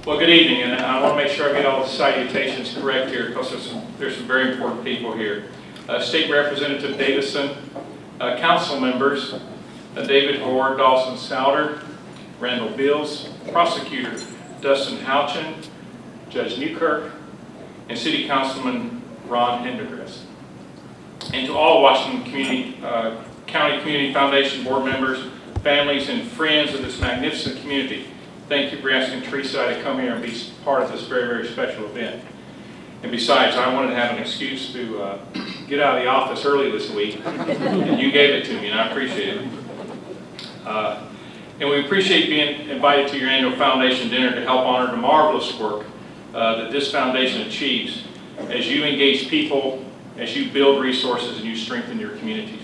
Well, good evening, and I want to make sure I get all the salutations correct here because there's some very important people here. State Representative Davison, council members, David Hoare, Dawson Souter, Randall Bills, Prosecutor Dustin Houchin, Judge Newkirk, and City Councilman Ron Hendergress. And to all Washington County Community Foundation board members, families, and friends of this magnificent community, thank you for asking Teresa to come here and be part of this very, very special event. And besides, I wanted to have an excuse to get out of the office early this week, and you gave it to me, and I appreciate it. And we appreciate being invited to your annual foundation dinner to help honor the marvelous work that this foundation achieves as you engage people, as you build resources, and you strengthen your communities.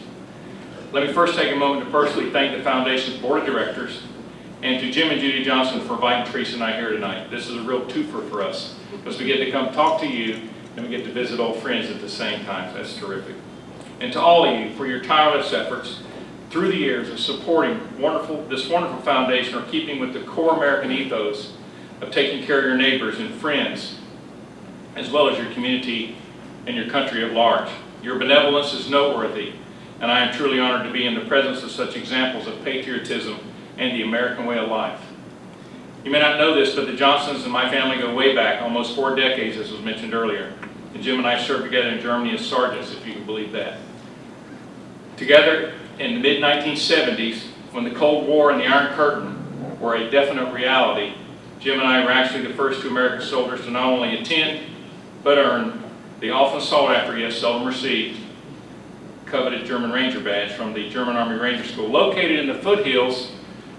Let me first take a moment to personally thank the foundation's board of directors and to Jim and Judy Johnson for inviting Teresa and I here tonight. This is a real twofer for us because we get to come talk to you and we get to visit old friends at the same time. That's terrific. And to all of you for your tireless efforts through the years of supporting this wonderful foundation or keeping with the core American ethos of taking care of your neighbors and friends as well as your community and your country at large. Your benevolence is noteworthy, and I am truly honored to be in the presence of such examples of patriotism and the American way of life. You may not know this, but the Johnsons and my family go way back, almost 4 decades, as was mentioned earlier. And Jim and I served together in Germany as sergeants, if you can believe that. Together in the mid-1970s, when the Cold War and the Iron Curtain were a definite reality, Jim and I were actually the first 2 American soldiers to not only attend, but earn the often sought after, yet seldom received, coveted German Ranger badge from the German Army Ranger School, located in the foothills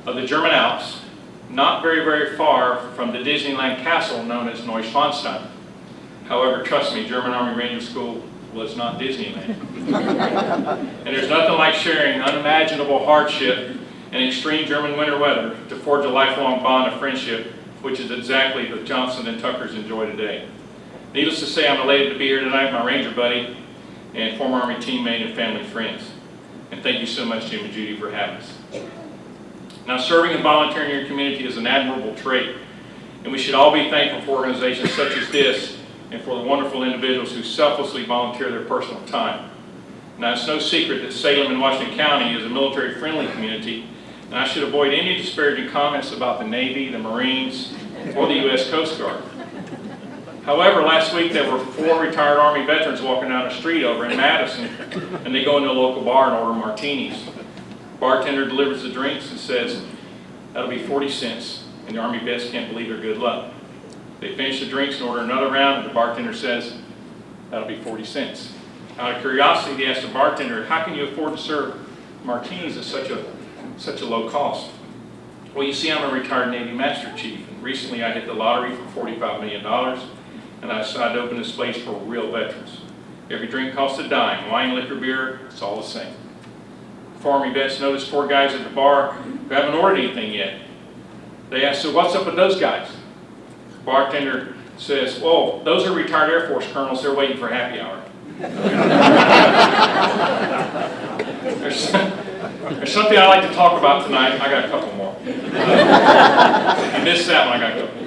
of the German Alps, not very, very far from the Disneyland castle known as Neuschwanstein. However, trust me, German Army Ranger School was not Disneyland. And there's nothing like sharing unimaginable hardship and extreme German winter weather to forge a lifelong bond of friendship, which is exactly what Johnson and Tuckers enjoy today. Needless to say, I'm elated to be here tonight with my Ranger buddy and former Army teammate and family friends. And thank you so much, Jim and Judy, for having us. Now, serving and volunteering in your community is an admirable trait, and we should all be thankful for organizations such as this and for the wonderful individuals who selflessly volunteer their personal time. Now, it's no secret that Salem and Washington County is a military-friendly community, and I should avoid any disparaging comments about the Navy, the Marines, or the U.S. Coast Guard. However, last week there were 4 retired Army veterans walking down the street over in Madison, and they go into a local bar and order martinis. Bartender delivers the drinks and says, "That'll be 40 cents, and the Army vets can't believe their good luck. They finish the drinks and order another round, and the bartender says, "That'll be 40 cents. Out of curiosity, they ask the bartender, "How can you afford to serve martinis at such a low cost?" "Well, you see, I'm a retired Navy Master Chief, and recently I hit the lottery for $45 million, and I decided to open this place for real veterans. Every drink costs a dime, wine, liquor, beer, it's all the same." 4 Army vets notice 4 guys at the bar who haven't ordered anything yet. They ask, "So what's up with those guys?" The bartender says, "Well, those are retired Air Force colonels, they're waiting for happy hour." There's something I like to talk about tonight. I got a couple more. If you missed that one, I got a couple.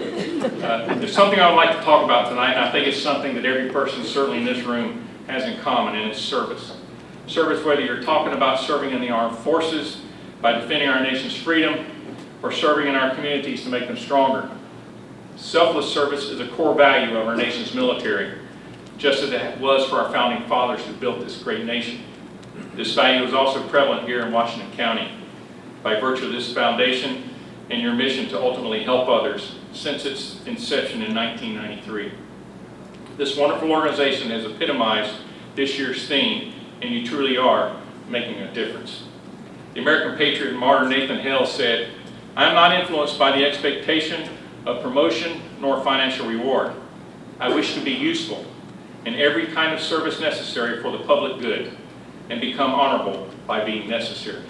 There's something I would like to talk about tonight, and I think it's something that every person, certainly in this room, has in common, and it's service. Service, whether you're talking about serving in the armed forces, by defending our nation's freedom, or serving in our communities to make them stronger. Selfless service is a core value of our nation's military, just as it was for our founding fathers who built this great nation. This value is also prevalent here in Washington County by virtue of this foundation and your mission to ultimately help others since its inception in 1993. This wonderful organization has epitomized this year's theme, and you truly are making a difference. The American patriot and martyr Nathan Hale said, "I am not influenced by the expectation of promotion nor financial reward. I wish to be useful in every kind of service necessary for the public good and become honorable by being necessary."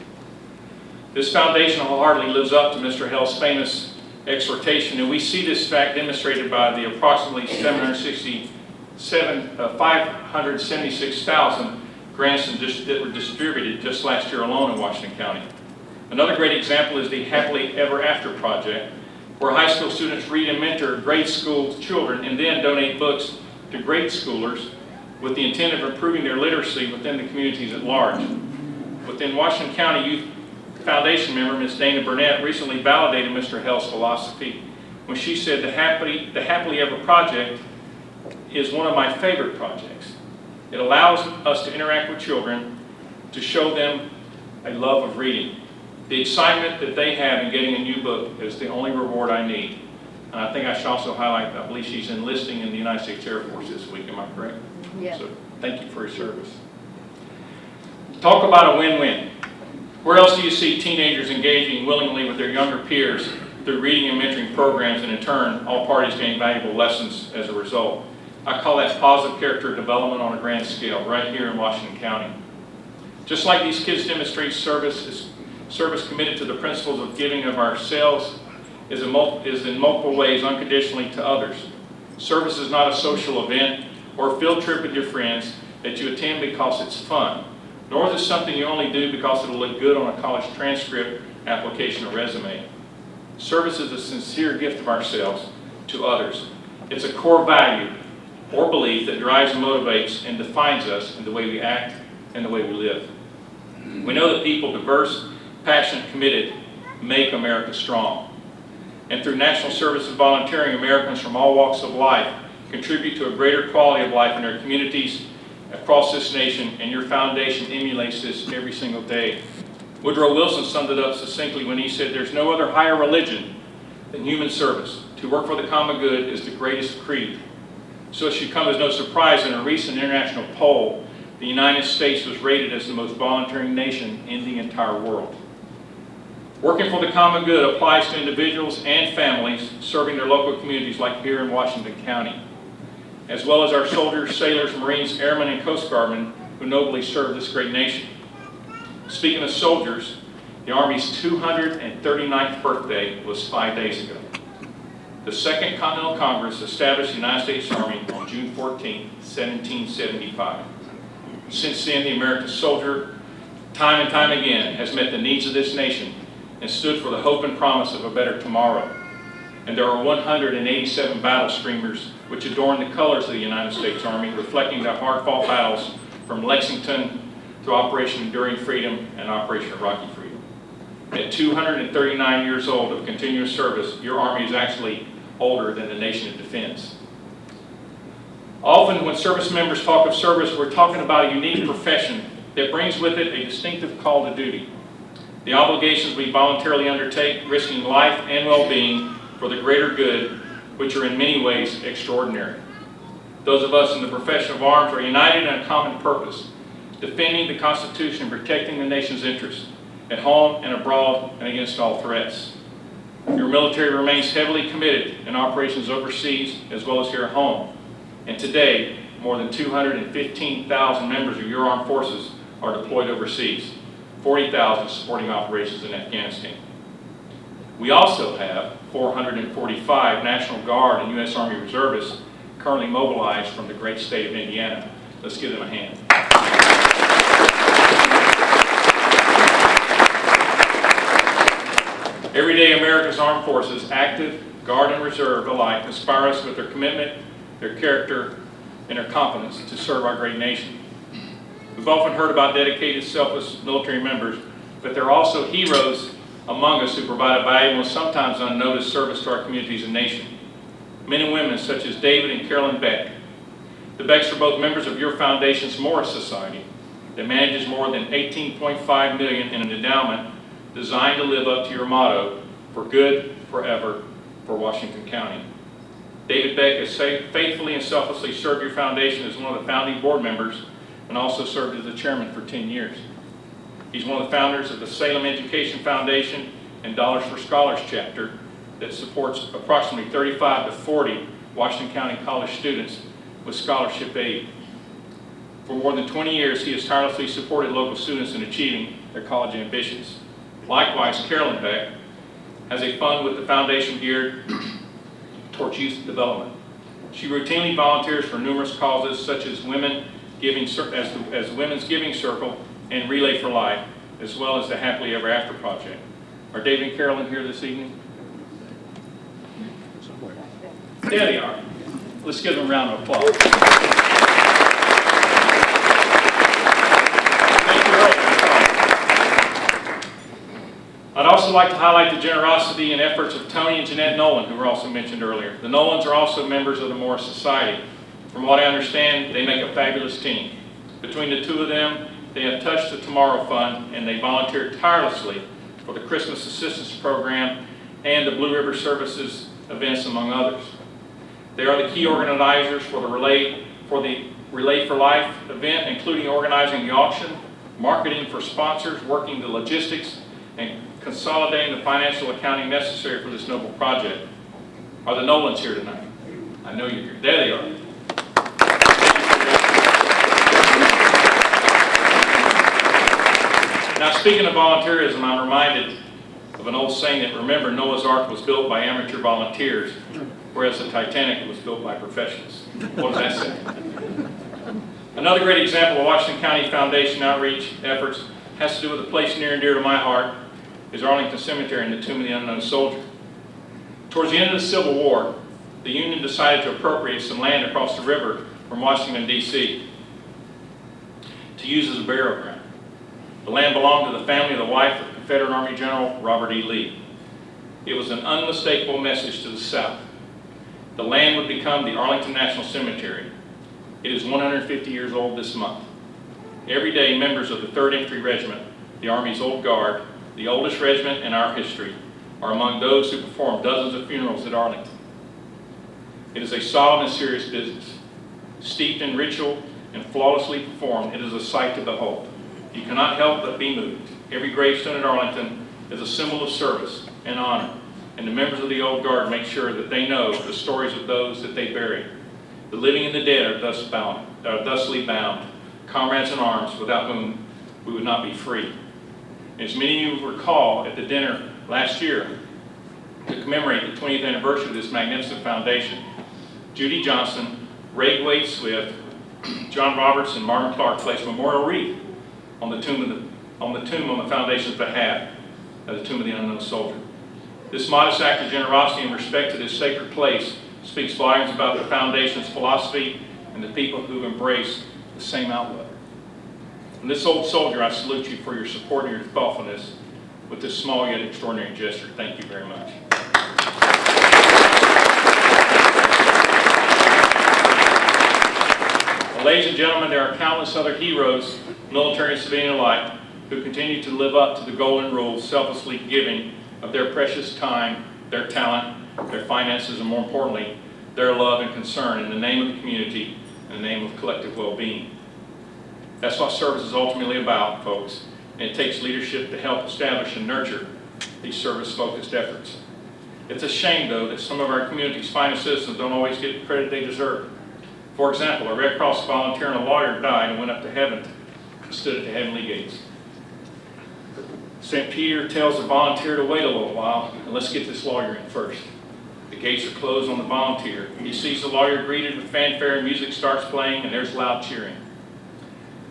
This foundation wholeheartedly lives up to Mr. Hale's famous exhortation, and we see this fact demonstrated by the approximately 576,000 grants that were distributed just last year alone in Washington County. Another great example is the Happily Ever After project, where high school students read and mentor grade school children and then donate books to grade schoolers with the intent of improving their literacy within the communities at large. Within Washington County Youth Foundation member, Ms. Dana Burnett, recently validated Mr. Hell's philosophy when she said the Happily Ever Project is one of my favorite projects. It allows us to interact with children, to show them a love of reading. The excitement that they have in getting a new book is the only reward I need. And I think I should also highlight, I believe she's enlisting in the United States Air Force this week, am I correct? Yeah. So thank you for your service. Talk about a win-win. Where else do you see teenagers engaging willingly with their younger peers through reading and mentoring programs, and in turn, all parties gain valuable lessons as a result? I call that positive character development on a grand scale, right here in Washington County. Just like these kids demonstrate service committed to the principles of giving of ourselves is in multiple ways unconditionally to others. Service is not a social event or a field trip with your friends that you attend because it's fun, nor is it something you only do because it'll look good on a college transcript, application, or resume. Service is a sincere gift of ourselves to others. It's a core value or belief that drives and motivates and defines us in the way we act and the way we live. We know that people diverse, passionate, committed make America strong. And through national service and volunteering, Americans from all walks of life contribute to a greater quality of life in their communities across this nation, and your foundation emulates this every single day. Woodrow Wilson summed it up succinctly when he said, "There's no other higher religion than human service. To work for the common good is the greatest creed." So it should come as no surprise in a recent international poll, the United States was rated as the most volunteering nation in the entire world. Working for the common good applies to individuals and families serving their local communities like here in Washington County, as well as our soldiers, sailors, Marines, airmen, and Coast Guardmen who nobly serve this great nation. Speaking of soldiers, the Army's 239th birthday was 5 days ago. The Second Continental Congress established the United States Army on June 14, 1775. Since then, the American soldier, time and time again, has met the needs of this nation and stood for the hope and promise of a better tomorrow. And there are 187 battle streamers which adorn the colors of the United States Army, reflecting the hard-fought battles from Lexington to Operation Enduring Freedom and Operation Rocky Freedom. At 239 years old of continuous service, your Army is actually older than the nation it defends. Often when service members talk of service, we're talking about a unique profession that brings with it a distinctive call to duty. The obligations we voluntarily undertake, risking life and well-being for the greater good, which are in many ways extraordinary. Those of us in the profession of arms are united in a common purpose, defending the Constitution and protecting the nation's interests, at home and abroad and against all threats. Your military remains heavily committed in operations overseas as well as here at home. And today, more than 215,000 members of your armed forces are deployed overseas, 40,000 supporting operations in Afghanistan. We also have 445 National Guard and U.S. Army reservists currently mobilized from the great state of Indiana. Let's give them a hand. Every day, America's armed forces, active, Guard, and Reserve alike, inspire us with their commitment, their character, and their competence to serve our great nation. We've often heard about dedicated, selfless military members, but there are also heroes among us who provide a valuable and sometimes unnoticed service to our communities and nation. Men and women such as David and Carolyn Beck. The Becks are both members of your foundation's Morris Society that manages more than $18.5 million in an endowment designed to live up to your motto, for good, forever, for Washington County. David Beck has faithfully and selflessly served your foundation as one of the founding board members and also served as the chairman for 10 years. He's one of the founders of the Salem Education Foundation and Dollars for Scholars chapter that supports approximately 35 to 40 Washington County college students with scholarship aid. For more than 20 years, he has tirelessly supported local students in achieving their college ambitions. Likewise, Carolyn Beck has a fund with the foundation geared towards youth development. She routinely volunteers for numerous causes such as Women's Giving Circle and Relay for Life, as well as the Happily Ever After Project. Are David and Carolyn here this evening? There they are. Let's give them a round of applause. I'd also like to highlight the generosity and efforts of Tony and Jeanette Nolan, who were also mentioned earlier. The Nolans are also members of the Morris Society. From what I understand, they make a fabulous team. Between the two of them, they have touched the Tomorrow Fund, and they volunteered tirelessly for the Christmas Assistance Program and the Blue River Services events, among others. They are the key organizers for the Relay for Life event, including organizing the auction, marketing for sponsors, working the logistics, and consolidating the financial accounting necessary for this noble project. Are the Nolans here tonight? I know you're here. There they are. Now, speaking of volunteerism, I'm reminded of an old saying that, remember, Noah's Ark was built by amateur volunteers, whereas the Titanic was built by professionals. What does that say? Another great example of Washington County Foundation outreach efforts has to do with a place near and dear to my heart, is Arlington Cemetery and the Tomb of the Unknown Soldier. Towards the end of the Civil War, the Union decided to appropriate some land across the river from Washington, D.C. to use as a burial ground. The land belonged to the family of the wife of Confederate Army General Robert E. Lee. It was an unmistakable message to the South. The land would become the Arlington National Cemetery. It is 150 years old this month. Every day, members of the 3rd Infantry Regiment, the Army's Old Guard, the oldest regiment in our history, are among those who perform dozens of funerals at Arlington. It is a solemn and serious business. Steeped in ritual and flawlessly performed, it is a sight to behold. You cannot help but be moved. Every gravestone at Arlington is a symbol of service and honor, and the members of the Old Guard make sure that they know the stories of those that they buried. The living and the dead are thusly bound, comrades in arms without whom we would not be free. As many of you recall, at the dinner last year, to commemorate the 20th anniversary of this magnificent foundation, Judy Johnson, Ray Wade Swift, John Roberts, and Martin Clark placed a memorial wreath on the tomb on the foundation's behalf of the Tomb of the Unknown Soldier. This modest act of generosity and respect to this sacred place speaks volumes about the foundation's philosophy and the people who embrace the same outlook. And this old soldier, I salute you for your support and your thoughtfulness with this small yet extraordinary gesture. Thank you very much. Well, ladies and gentlemen, there are countless other heroes, military and civilian alike, who continue to live up to the golden rule, selflessly giving of their precious time, their talent, their finances, and more importantly, their love and concern in the name of the community and the name of collective well-being. That's what service is ultimately about, folks, and it takes leadership to help establish and nurture these service-focused efforts. It's a shame, though, that some of our community's finest citizens don't always get the credit they deserve. For example, a Red Cross volunteer and a lawyer died and went up to heaven and stood at the heavenly gates. St. Peter tells the volunteer to wait a little while, and let's get this lawyer in first. The gates are closed on the volunteer. He sees the lawyer greeted with fanfare, and music starts playing, and there's loud cheering.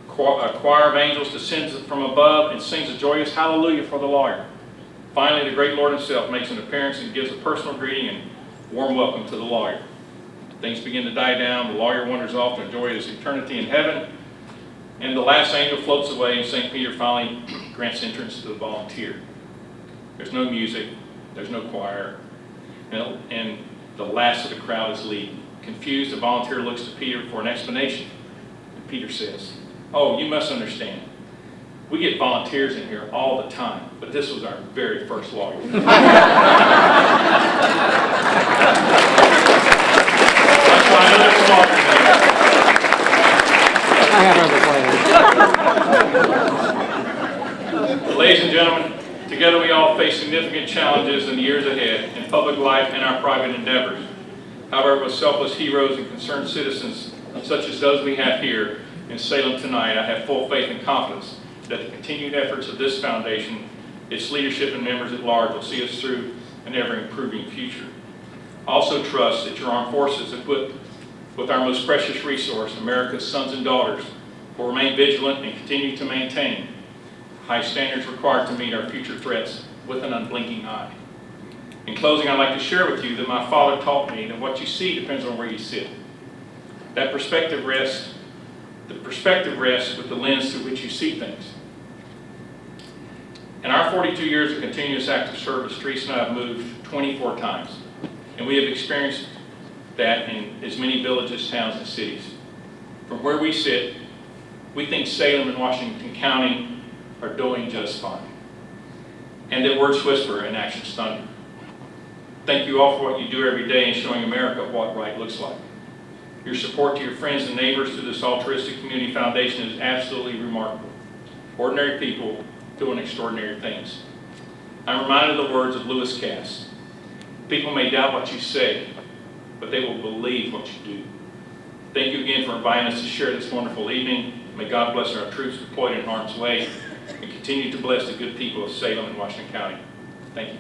A choir of angels descends from above and sings a joyous hallelujah for the lawyer. Finally, the great Lord himself makes an appearance and gives a personal greeting and warm welcome to the lawyer. Things begin to die down. The lawyer wanders off to enjoy his eternity in heaven, and the last angel floats away, and St. Peter finally grants entrance to the volunteer. There's no music, there's no choir, and the last of the crowd is leaving. Confused, the volunteer looks to Peter for an explanation, and Peter says, "Oh, you must understand. We get volunteers in here all the time, but this was our very first lawyer." That's why I know there's some lawyers in here. I have other plans. Ladies and gentlemen, together we all face significant challenges in the years ahead in public life and our private endeavors. However, with selfless heroes and concerned citizens such as those we have here in Salem tonight, I have full faith and confidence that the continued efforts of this foundation, its leadership and members at large will see us through an ever-improving future. I also trust that your armed forces, equipped with our most precious resource, America's sons and daughters, will remain vigilant and continue to maintain high standards required to meet our future threats with an unblinking eye. In closing, I'd like to share with you that my father taught me that what you see depends on where you sit. The perspective rests with the lens through which you see things. In our 42 years of continuous active service, Teresa and I have moved 24 times, and we have experienced that in as many villages, towns, and cities. From where we sit, we think Salem and Washington County are doing just fine, and that words whisper and actions thunder. Thank you all for what you do every day in showing America what right looks like. Your support to your friends and neighbors through this altruistic community foundation is absolutely remarkable. Ordinary people doing extraordinary things. I'm reminded of the words of Lewis Cass. People may doubt what you say, but they will believe what you do. Thank you again for inviting us to share this wonderful evening. May God bless our troops deployed in harm's way and continue to bless the good people of Salem and Washington County. Thank you.